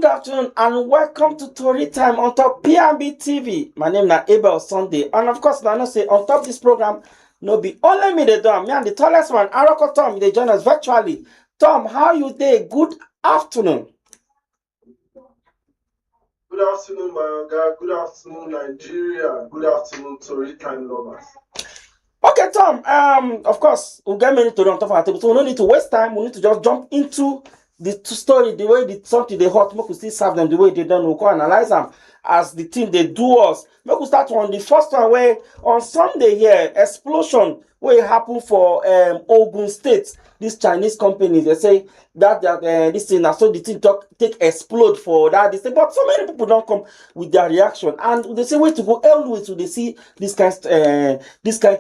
Good afternoon and welcome to Tori Time on top PNB TV. My name is Abel Sunday, and of course, I know say on top this program, no be only me they do. Me and the tallest one, Aroko Tom, they join us virtually. Tom, how you dey? Good afternoon. Good afternoon, my guy. Good afternoon, Nigeria. Good afternoon, Tori Time lovers. Okay, Tom. Of course, we'll get many to on top of our table, so we don't need to waste time. We need to just jump into the story, the way the something they hot. Make we still serve them the way they done. We'll go analyze them as the team they do us. Make we start on the first one where on Sunday here, explosion where happen for Ogun State. This Chinese company, they say that this thing, so the thing take explode for that. They say, but so many people don't come with their reaction, and they say where to go. Always to they see this kind of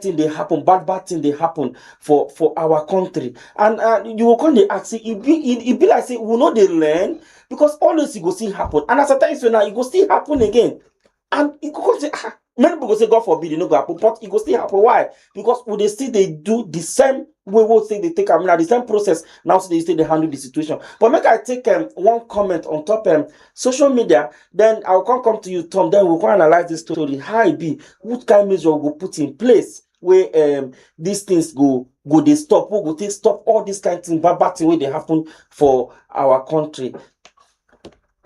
thing they happen, bad thing they happen for our country, and you will come they ask it be like say we know they learn because always it go still happen, and as a time so now it go still happen again, and it go say many people go say God forbid it no go happen, but it go still happen. Why? Because when they see they do the same way we say they take the same process now, so they say they handle the situation. But make I take one comment on top social media, then I'll come to you, Tom. Then we'll go analyze this story. How it be? What kind of measure we go put in place where these things go they stop? We go take stop all these kind of things, bad thing where they happen for our country.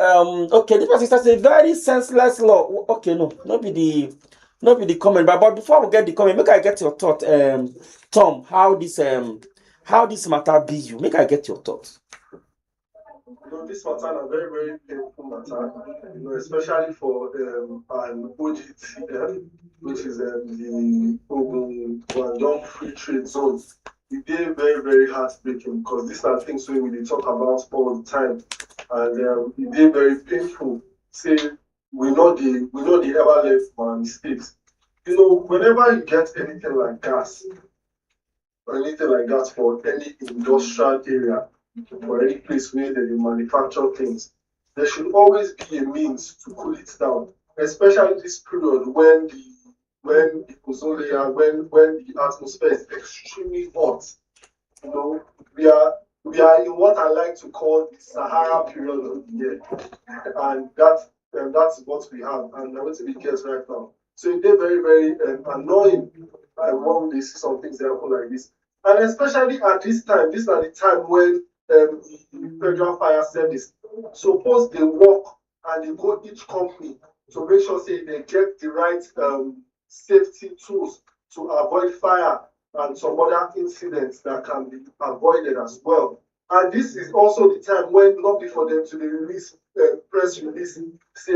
Okay, this person says a very senseless law. Okay, not be the comment, but before we get the comment, make I get your thought, Tom, how this matter be you. Make I get your thoughts. This matter is a very, very painful matter, especially for an OGT, which is the Ogun Guandong Free Trade Zone. It is very, very heartbreaking because these are things we really talk about all the time, and it is very painful. Say we know the ever learn from our mistakes. Whenever you get anything like gas or anything like that for any industrial area or any place where they manufacture things, there should always be a means to cool it down, especially this period when the ozone layer, when the atmosphere is extremely hot. We are in what I like to call the Sahara period of the year, and that's what we have, and I'm going to be careful right now. So it is very, very annoying when they see some things that happen like this, and especially at this time. This is the time when the Federal Fire Service suppose they work and they go each company to make sure say they get the right safety tools to avoid fire and some other incidents that can be avoided as well. And this is also the time when not before them to release press release, say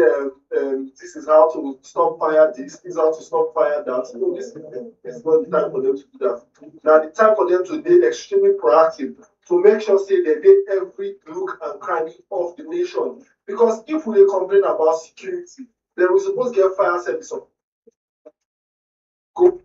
this is how to stop fire, this is how to stop fire that. This is not the time for them to do that. Now the time for them to be extremely proactive to make sure say they did every nook and cranny of the nation. Because if we complain about security, then we're supposed to get fire service up. Go.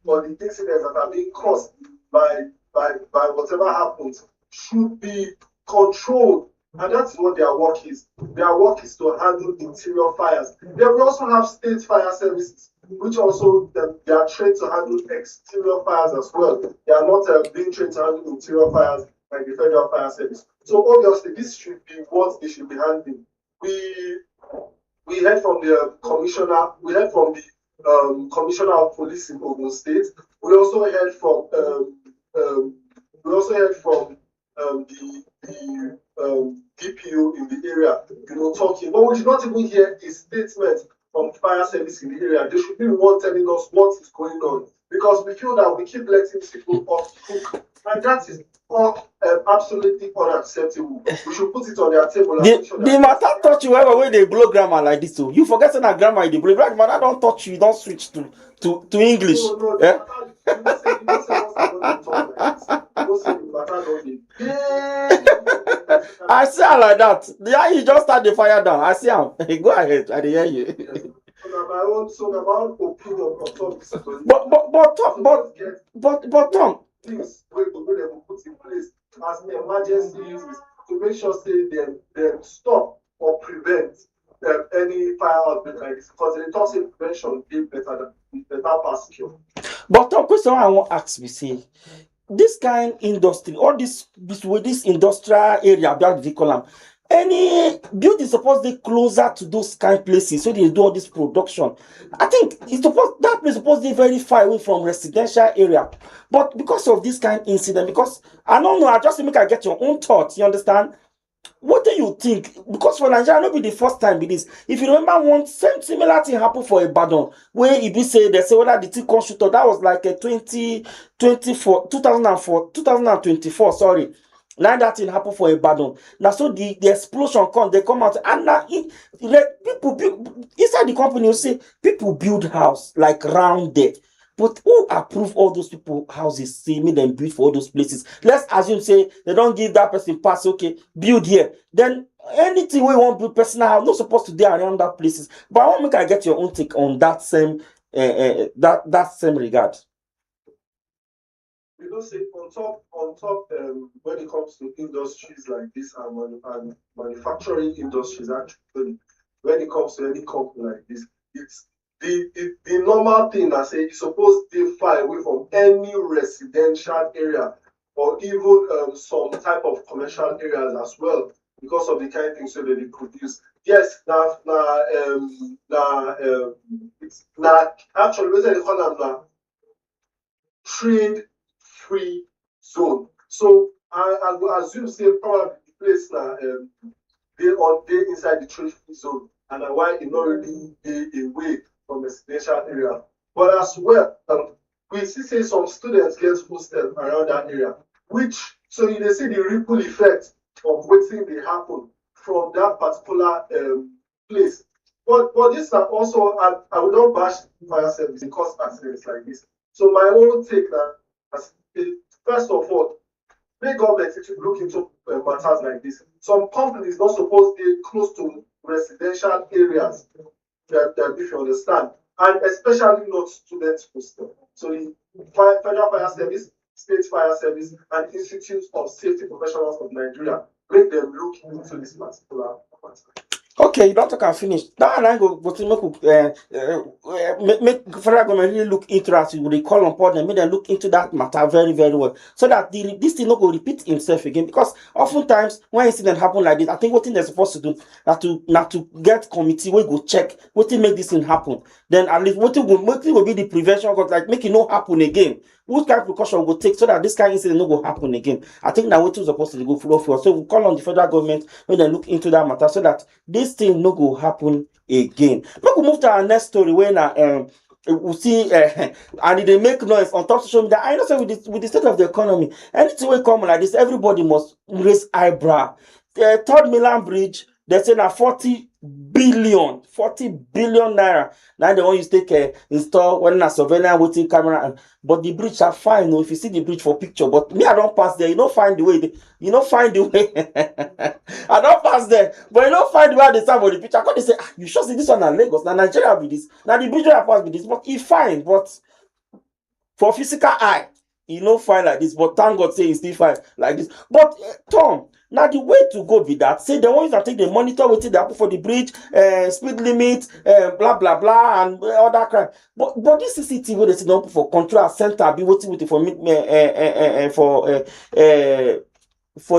Or the incidents that are being caused by whatever happens should be controlled. And that's what their work is. Their work is to handle interior fires. Then we also have state fire services, which also they are trained to handle exterior fires as well. They are not being trained to handle interior fires like the Federal Fire Service. So obviously this should be what they should be handling. We heard from the commissioner. We heard from the Commissioner of Police in Ogun State. We also heard from the DPO in the area, talking. But we did not even hear a statement from fire service in the area. They should be the one telling us what is going on, because we feel that we keep letting people off the hook, and that is absolutely unacceptable. We should put it on their table. The matter touch you ever when they blow grammar like this too. You forget that grammar they blow. Like matter don't touch you, don't switch to English. No, yeah? I see her like that. Yeah, you just start the fire down. I see him. Go ahead, I hear you. But Tom, things wey go put in place as emergency uses to make sure say them stop or prevent any fire outbreak like this, because they talk say prevention is better pass cure. But the question I want to ask me say, this kind industry, all this industrial area, that they call them, any building supposed to be closer to those kind places, so they do all this production. I think it's supposed that place supposed to be very far away from residential area. But because of this kind incident, because I don't know, I just make I get your own thoughts. You understand? What do you think? Because for Nigeria, not be the first time with this. If you remember, one same similar thing happened for Ibadan, where it be say they say whether the thing constructor that was like a 2024, 2004, 2024. Sorry, now that thing happened for Ibadan. Now so the explosion come, they come out and now like people build inside the company. You see people build house like round there. But who approve all those people houses, say me them build for all those places? Let's assume say they don't give that person pass, okay, build here. Then anything we want build personal house, not supposed to be around that places. But I want make I get your own take on that same that same regard. You know, say on top when it comes to industries like this and manufacturing industries, actually, when it comes to any company like this, it's the normal thing I say, you're supposed to far away from any residential area or even some type of commercial areas as well, because of the kind of things that they produce. Yes, it's actually what they call them now trade free zone. So I will assume say probably the place now they inside the trade free zone, and why it not really be away from the residential area. But as well, we see say some students get hosted around that area, which so you dey see the ripple effect of wetin dey happen from that particular place. But this are also I would not bash fire service because accidents like this. So my own take that first of all, make government to look into matters like this. Some companies not supposed to be close to residential areas, if you understand, and especially not student hostel. So the Federal Fire Service, State Fire Service, and Institute of Safety Professionals of Nigeria make them look into this particular matter. Okay, you don't talk and finish. That and I go to make federal government really look into that. You will call upon them, make them look into that matter very, very well, so that this thing not go repeat himself again. Because oftentimes when incident happen like this, I think what thing they're supposed to do not to get committee we go check what thing make this thing happen. Then at least what thing will be the prevention, because like make it not happen again. What kind of precaution will take so that this kind of incident not go happen again? I think that what is supposed to go flow for. So we call on the federal government when they look into that matter, so that this thing no go happen again. Make we move to our next story when we see and they make noise on top social media. I know say with the state of the economy, anything will come like this, everybody must raise eyebrow. The third Milan Bridge, they say now 40 billion naira. Now they want you to take install when a surveillance waiting camera, but the bridge are fine. No, if you see the bridge for picture, but me I don't pass there. You don't find the way. You don't find the way. I don't pass there, but you don't find the way they stand for the picture. I they say, you sure see this one in Lagos? Now Nigeria be this. Now the bridge I pass be this, but it's fine. But for physical eye, you know fine like this. But thank God say it's still fine like this. But Tom, now the way to go be that say the ones that take the monitor waiting they happen for the bridge, speed limit, blah blah blah, and other crime. But this CCTV they sit down for control center be waiting for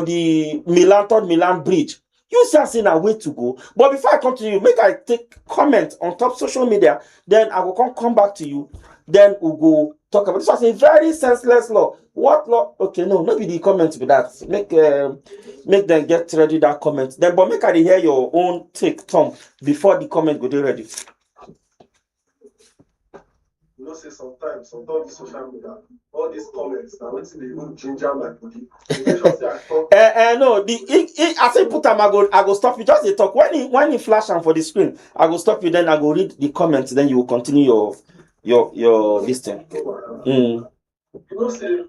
the third Milan Bridge. You say saying a way to go. But before I come to you, make I take comment on top social media. Then I will come back to you. Then we'll go talk about this. Was a very senseless law. What law? Okay, no, maybe the comment with that. Make them get ready that comment. Then, but make I hear your own take, Tom, before the comment go there ready. You know, say sometimes on top of the social media, all these comments now, what's the even ginger my body? No, I say put them, I go stop you. Just the talk. When you flash them for the screen, I go stop you, then I go read the comments, then you will continue your listing. You know, say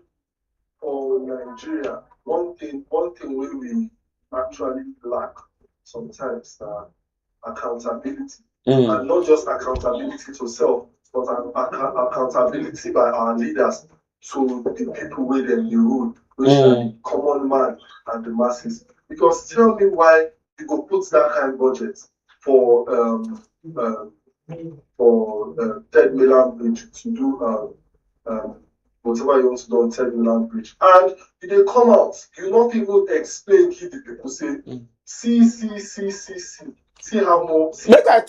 for Nigeria, one thing we actually lack sometimes accountability. And not just accountability to self, but accountability by our leaders to the people where they rule. the common man and the masses. Because tell me why you go put that kind of budget for 10 million bridge to do whatever you want to do on 10 million bridge. And if they come out, you not even explain, give the people say, see how more. Make I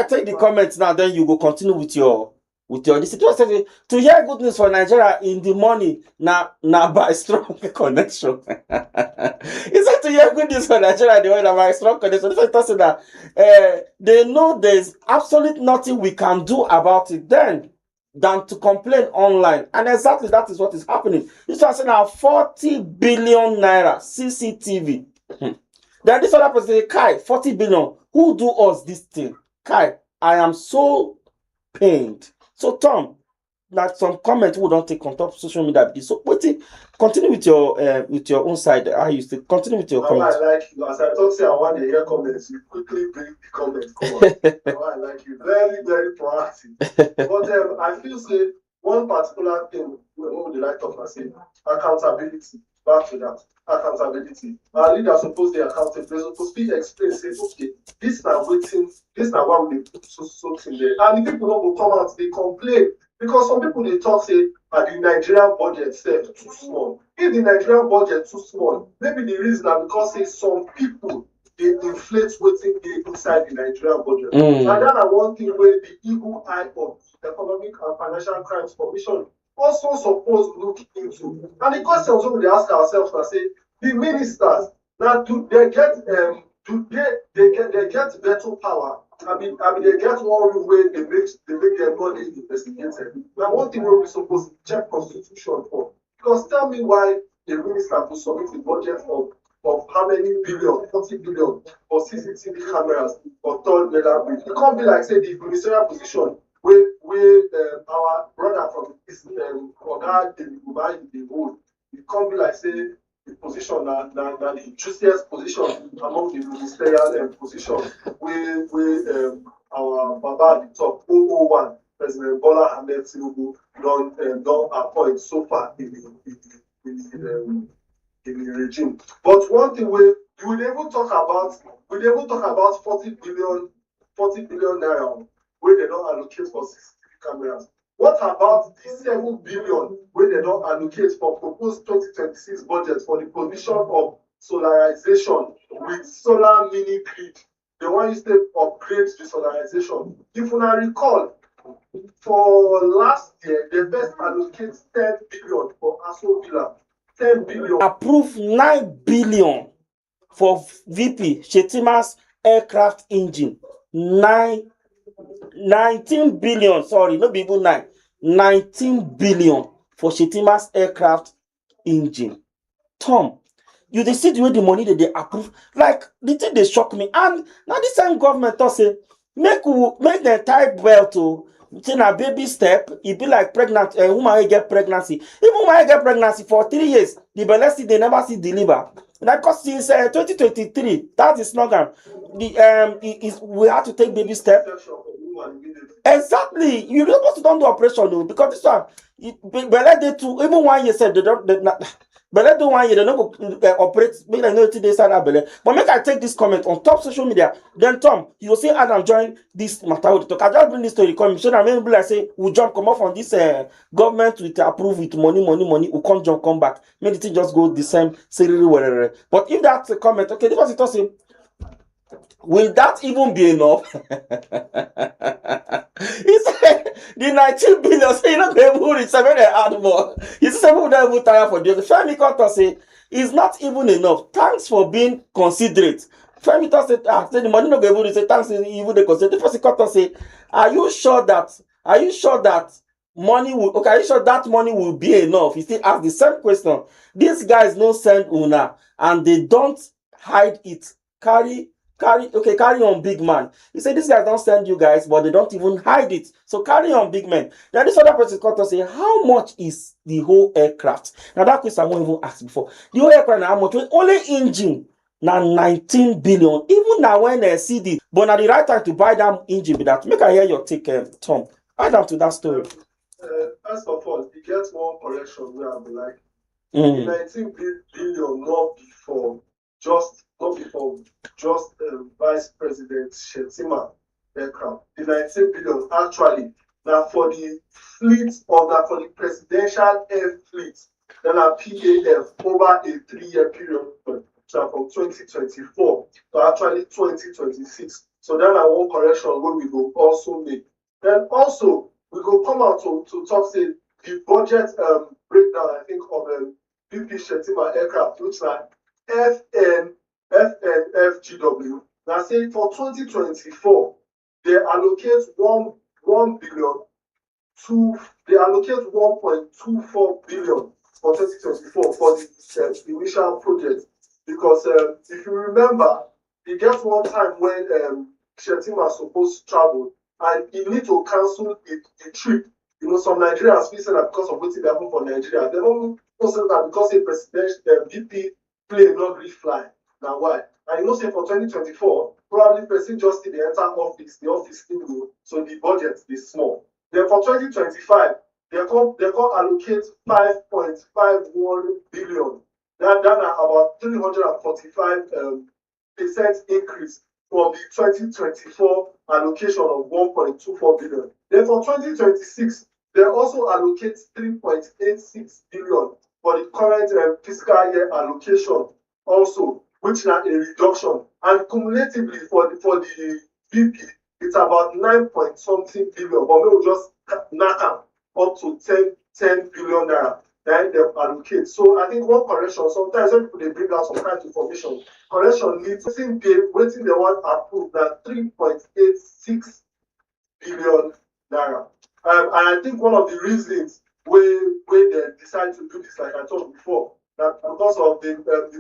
take the comments now, then you go continue with your this. To hear good news for Nigeria in the morning, now by strong connection. He said to hear good news for Nigeria in the morning, by strong connection. This is saying that they know there's absolutely nothing we can do about it then than to complain online. And exactly that is what is happening. This was saying now 40 billion naira CCTV. Then this other person say, Kai, 40 billion. Who do us this thing? Kai, I am so pained. So Tom, that some comment we don't take on top social media. So continue with your own side. I used to continue with your comments. I like you. As I thought, say I want to hear comments. You quickly bring the comments. Come on. I like you. Very, very proactive. But I feel say one particular thing we would like to talk about, say accountability. Back to that. Accountability. Our leaders supposed to be accountable. They're supposed to explain, say, okay, this now waiting, this now why we put so in there. And the people don't go come out, they complain. Because some people they talk say the Nigerian budget set too small. If the Nigerian budget too small, maybe the reason is because say some people they inflate waiting inside the Nigerian budget. And that is one thing where the evil eye of Economic and Financial Crimes Commission also supposed to look into. And the question also we ask ourselves and say, the ministers now do they get veto power? I mean they get one rule where they make their money investigated. Now one thing we're supposed to check constitution for. Because tell me why the minister to submit a budget of how many billion, 40 billion for CCTV cameras or third level bridge. It can't be like say the ministerial position where our brother from Ogun the road. It can't be like say the position that the juiciest position among the ministerial position where our Baba at the top 001 President Bola Ahmed Tinubu don't appoint so far in the regime. But one thing we will even talk about 40 billion naira where they don't allocate for CCTV cameras. What about the 7 billion where they don't allocate for proposed 2026 budget for the provision of solarization with solar mini grid? They want you to upgrade the solarization. If you recall, for last year, they first allocate 10 billion for Aso Villa. 10 billion. Approved 9 billion for VP Shetima's aircraft engine. 19 billion, sorry, not even 9. 19 billion for Shetima's aircraft engine. Tom, you dey see the way the money that they approve, like the thing they shock me. And now this same government talk say make them tie belt to say na baby step. It be like pregnant woman get pregnancy. Even woman get pregnancy for 3 years, the belle still they never see deliver. That because since 2023, that is slogan. We have to take baby step. Exactly. You're not supposed to don't do operation though, because this one, belle they too, even 1 year said they don't. Belle do 1 year, they don't go operate. Make them know till they start that belle. But make I take this comment on top social media. Then Tom, you will see Adam join this matter with the talk. I just bring this story come so that maybe like say we jump come off from this government with approve with money. We can't jump come back. Maybe the thing just go the same salary whatever. But if that's a comment, okay, this was it also. Will that even be enough? He said the 19 billion, so you're not going to reach 7 and add more. He said, people don't even tire for this. Femi Kanto say, it's not even enough. Thanks for being considerate. Femi Kanto said, the money not going to reach, thanks even they consider. The person Kanto say, are you sure that money will, okay, are you sure that money will be enough? He still ask the same question. These guys no send una, and they don't hide it. Carry on, big man. He said, these guys don't send you guys, but they don't even hide it. So carry on, big man. Now this other person come to say, how much is the whole aircraft? Now that question I won't even ask before. The whole aircraft, how much? Only engine, now 19 billion. Even now when they see the, but now the right time to buy that engine with that. Make I hear your take, Tom. Add up to that story. First of all, you get one correction where I'll be like, The 19 billion not before just Vice President Shettima aircraft. The 19 billion actually now for the fleet or that for the presidential air fleet, then a PAF over a 3-year period from 2024 to actually 2026. So then I want correction where we go also make. Then also we go come out to talk say the budget breakdown I think of VP Shettima aircraft, which are FNFGW. Now say for 2024, they allocate 1 billion to they allocate 1.24 billion for 2024 for the initial project. Because if you remember, it gets one time when Shettima supposed to travel and he need to cancel the trip. You know, some Nigerians feel say that because of what happened for Nigeria. They don't say that because a president VP plane not really fly. Now why? And you know, say for 2024, probably person just see the entire office, the office still low, so the budget is small. Then for 2025, they can allocate 5.51 billion. That about 345% increase from the 2024 allocation of 1.24 billion. Then for 2026, they also allocate 3.86 billion for the current fiscal year allocation also, which is a reduction. And cumulatively for the VP, it's about 9 point something billion, but we will just knock up to 10 billion naira. Then they allocate. So I think one correction, sometimes when people they bring out some kind of information, correction needs waiting they want approved that 3.86 billion naira. And I think one of the reasons where they decide to do this, like I told before, that because of the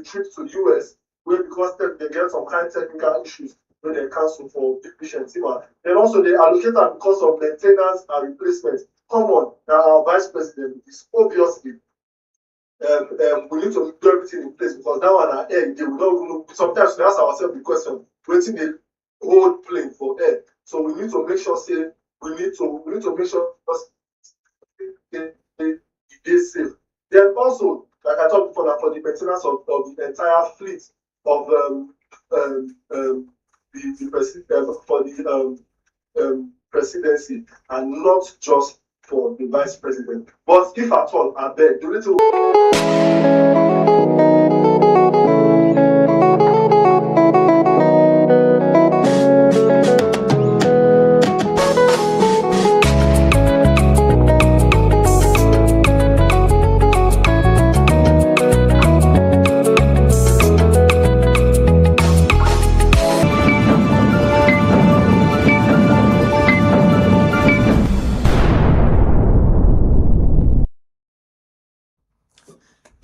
trip to the US, where because they get some kind of technical issues when they cancel for big patient. Then also they allocate that because of maintenance and replacement. Come on, now our vice president is obviously we need to do everything in place because that one at air, they will not know. Sometimes we ask ourselves the question, waiting the whole plane for air. So we need to make sure say we need to make sure it is safe. Then also, like I talked before, for the maintenance of the entire fleet of the presidency, and not just for the vice president. But if at all, I beg, the little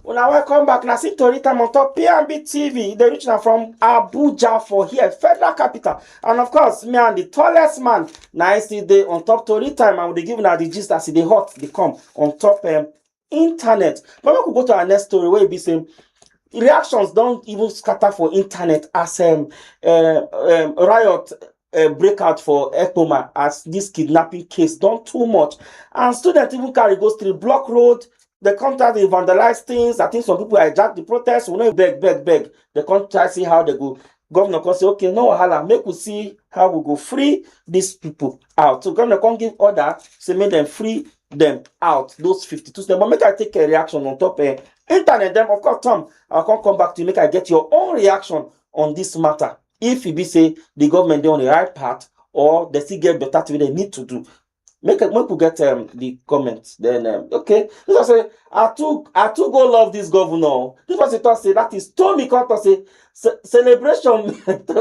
Now welcome back. Now see Tori time on top PNB TV. They reach now from Abuja for here, federal capital. And of course, me and the tallest man now I see they on top Tori time and they give now the gist as they hot they come on top internet. But we could go to our next story where it be saying reactions don't even scatter for internet as riot breakout for Ekpoma as this kidnapping case done too much. And students even carry go through block road. They come try to vandalize things. I think some people hijack the protest. We know beg. They come try see how they go. Governor can say, okay, no wahala, make we see how we go free these people out. So governor can give order, say make them free them out, those 52 students. But make I take a reaction on top internet. Then of course, Tom, I can come back to you, make I get your own reaction on this matter. If you be say the government they on the right path or they still get better thing they need to do. Make we get the comments. Then okay. This was say I too go love this governor. This was it say that is Tommy Conto say celebration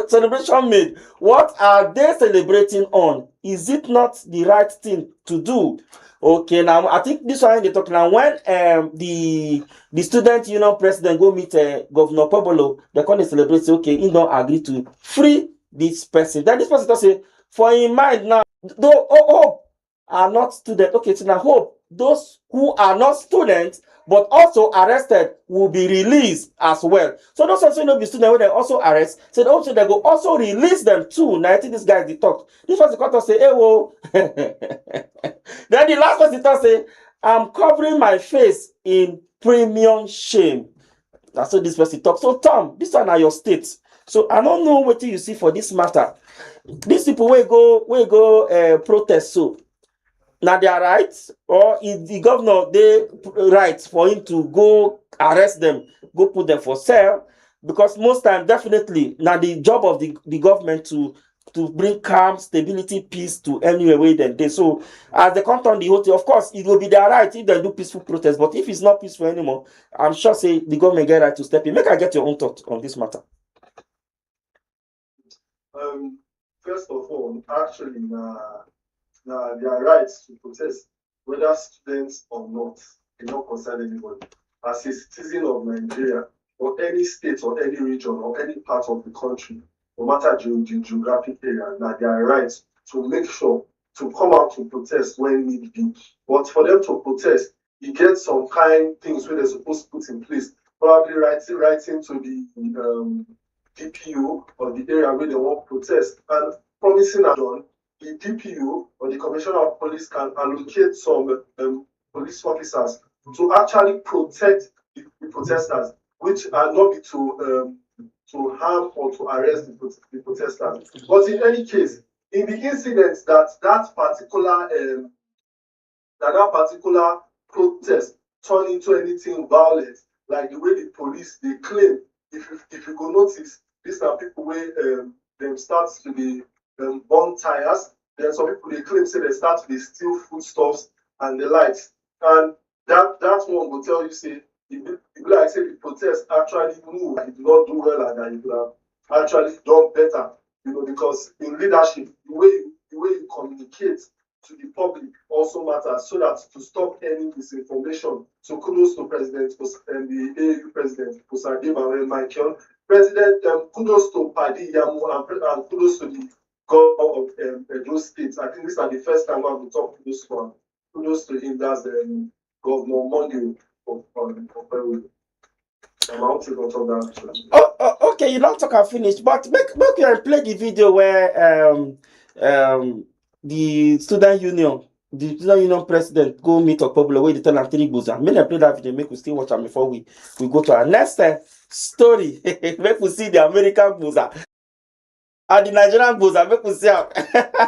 celebration made. What are they celebrating on? Is it not the right thing to do? Okay, now I think this one they talk now when the student union president go meet Governor Pobolo, they come to celebrate say okay, he don't agree to free this person. Then this person say for in mind now though are not students. Okay, so now hope those who are not students but also arrested will be released as well. So those also not be students when they also arrest. So they also they go also release them too. Now I think this guy is the talk. This was the court say, hey whoa. Then the last person talk say, I'm covering my face in premium shame. That's what this person talk. So Tom, this one are your states. So I don't know what you see for this matter. These people will go protest. So now they are right, or is the governor they right for him to go arrest them, go put them for sale? Because most time definitely now the job of the government to bring calm, stability, peace to anywhere where they. So as they come on the whole thing, of course it will be their right if they do peaceful protest. But if it's not peaceful anymore, I'm sure say the government get right to step in. Make I get your own thought on this matter. First of all, actually, their rights to protest, whether students or not, it not concern anybody. As a citizen of Nigeria, or any state or any region or any part of the country, no matter the geographic area, now their rights to make sure to come out to protest when need be. But for them to protest, you get some kind things where they're supposed to put in place, probably writing to the DPO or the area where they want to protest, and promising that the DPO or the Commissioner of Police can allocate some police officers to actually protect the protesters, which are not be to harm or to arrest the protesters. But in any case, in the incident that particular protest turn into anything violent, like the way the police they claim, if you go notice, these are people where them start to be burn tires. Then some people they claim say they start to steal foodstuffs and the likes. And that one will tell you say if like say the protest actually move, it did not do well and that you could have actually done better. Because in leadership, the way you communicate to the public also matters, so that to stop any misinformation. So kudos to President and the AU President Osadebe Michael. President, kudos to Padi Yamu and kudos to the governor of Edo State. I think these are the first time I will talk to this one. Kudos to him, that's Governor Monday of Peru. Okay, you don't talk and finish, but make you play the video where the student union president go meet Okpobolo where they tell am 3 gboza. Make I play that video, make we still watch am before we go to our next story. Make we see the American gboza and the Nigerian gboza. Make we see am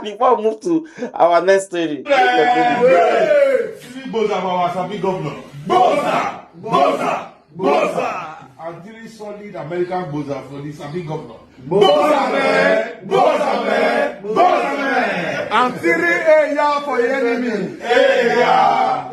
before we move to our next story. Gboza for our Sabi governor. Gboza. And 3 solid American gboza for the Sabi governor. Gboza man. And 3 Eya for the enemy. Eya.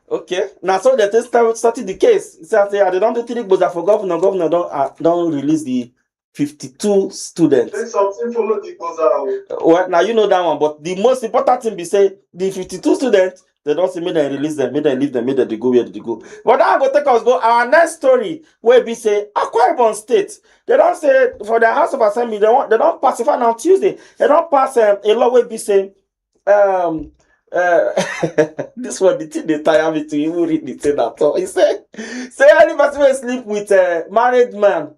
Okay, now so that they started the case. So they don't do 3 gboza for governor. Governor don't release the 52 students. Then something follow the gboza. Well, now you know that one, but the most important thing be say the 52 students, they don't say make them release them, make them leave them, make them they go where they go. But now go take us go our next story where we say Akwa Ibom State. They don't say for the House of Assembly they don't pacify on Tuesday. They don't pass a law where we say this one the thing they tire me to even read the thing at all. He say any person will sleep with a married man.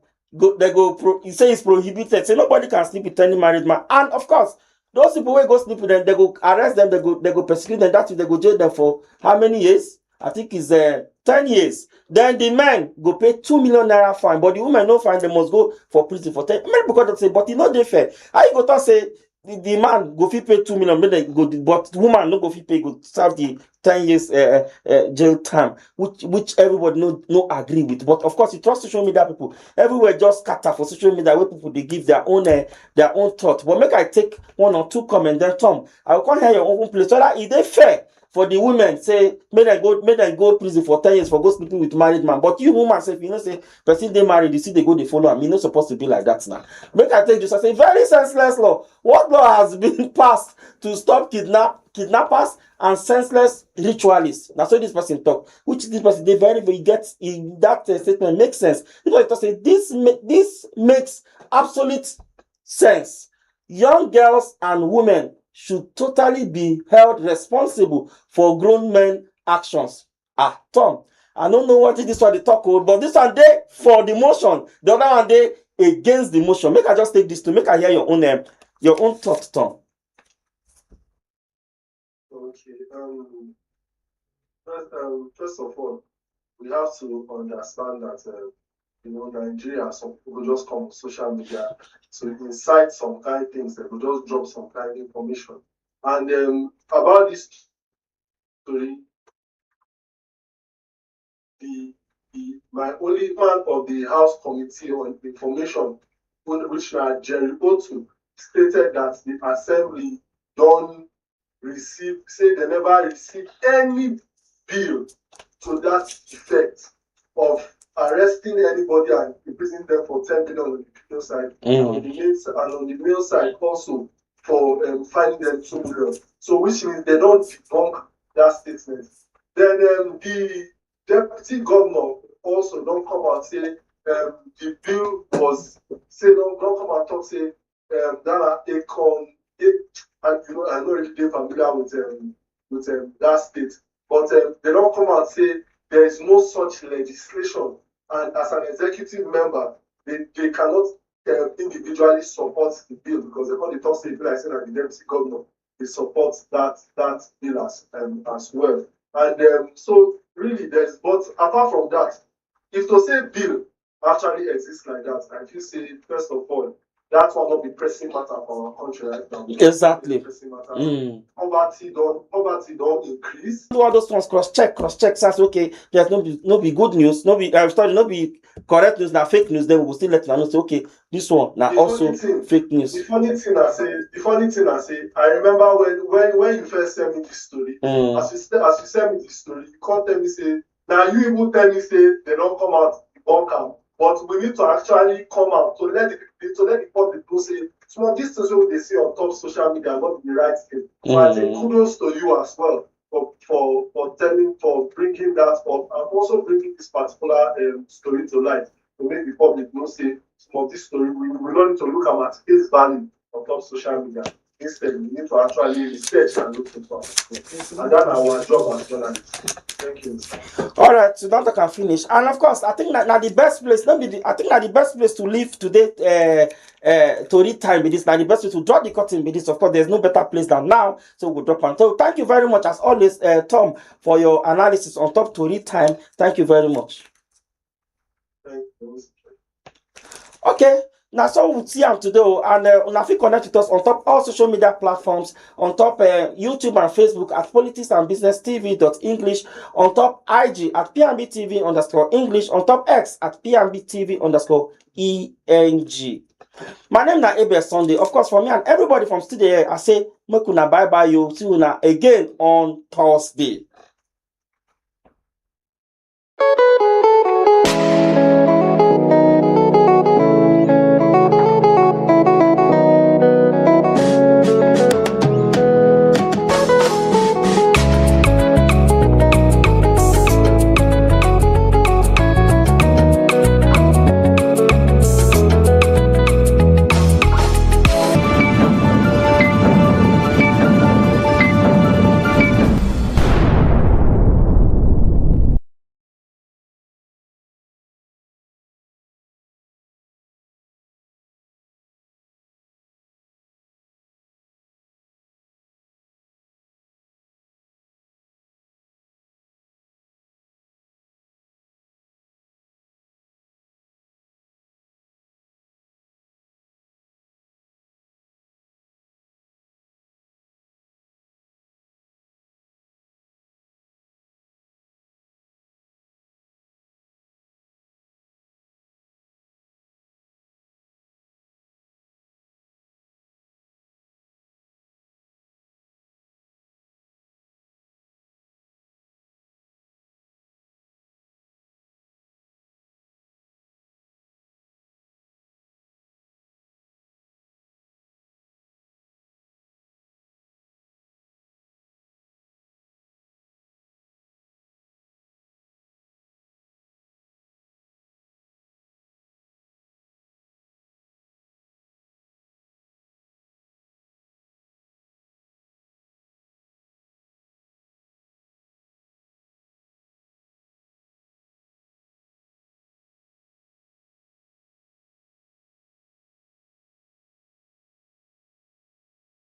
He say it's prohibited. Say nobody can sleep with any married man. And of course, those people will go sleep with them, they go arrest them, they go persecute them. That is, they go jail them for how many years? I think it's 10 years. Then the men go pay 2 million naira fine, but the women no fine, they must go for prison for 10. Many people don't say, but it not they fair. How you go to say the man go fit pay 2 million, but the woman no go fit pay, go serve the 10 years jail time, which everybody no agree with. But of course, you trust social media people everywhere just scatter for social media where people they give their own thought. But make I take 1 or 2 comments. Then Tom, I will come hear your own place. So that is they fair for the women say may they go prison for 10 years for go sleeping with married man. But you woman say if you know say person they married, you see they go they follow. I mean not supposed to be like that now. Make I take this. I say very senseless law. What law has been passed to stop kidnappers and senseless ritualists? That's what this person talk. Which this person they very gets in that statement makes sense. Because say this makes absolute sense. Young girls and women should totally be held responsible for grown men actions. Tom, I don't know what this one they talk about, but this one they for the motion, the other one they against the motion. Make I just take this to make I hear your own thoughts, Tom. Okay. First of all, we have to understand that Nigeria, some people just come on social media to incite some kind of things. They will just drop some kind of information. And about this story, my only man of the House Committee on Information, which na Jerry Otu, stated that the assembly don't say they never received any bill to that effect of arresting anybody and imprisoning them for 10 million on the female side, and on the male side also for fining them 2 million. So which means they don't debunk that statement. Then the deputy governor also don't come out say the bill was say don't come out talk say that and I'm not really familiar with that state, but they don't come out say there is no such legislation, and as an executive member, they cannot individually support the bill because they can't talk say like saying that the deputy governor they support that bill as well. And so really but apart from that, if to say bill actually exists like that, I feel say first of all, that will not be pressing matter for our country right now. Exactly. Poverty don't increase. Do all those ones cross check. Says okay, there's no be good news, no be sorry, no be correct news, now fake news. Then we will still let you know say okay, this one now also fake news. The funny thing I say, I remember when you first sent me this story. As you sent me this story, you can't tell me say now you even tell me say they don't come out debunk am. But we need to actually come out to let the public know say some of these things we they see on top social media are not the right thing. So I think kudos to you as well for bringing that up and also bringing this particular story to light to make the public know say some of this story we don't need to look at face value on top social media. Instead, we need to actually research and look into it. And that's our job as journalists. Thank you. All right, so now I can finish. And of course, I think that now the best place, the best place to live today, Tori time with this, now the best way to drop the curtain with this. Of course, there's no better place than now. So we'll drop on. So thank you very much, as always, Tom, for your analysis on top Tori time. Thank you very much. Thank you. Okay. Now, so we'll see them today, and if you connect with us on top all social media platforms, on top YouTube and Facebook at Politics&BusinessTV.English, on top IG at PNBTV_English, on top X at PNBTV_ENG. My name is Abel Sunday. Of course, for me and everybody from studio here, I say, make una bye bye you. See you again on Thursday.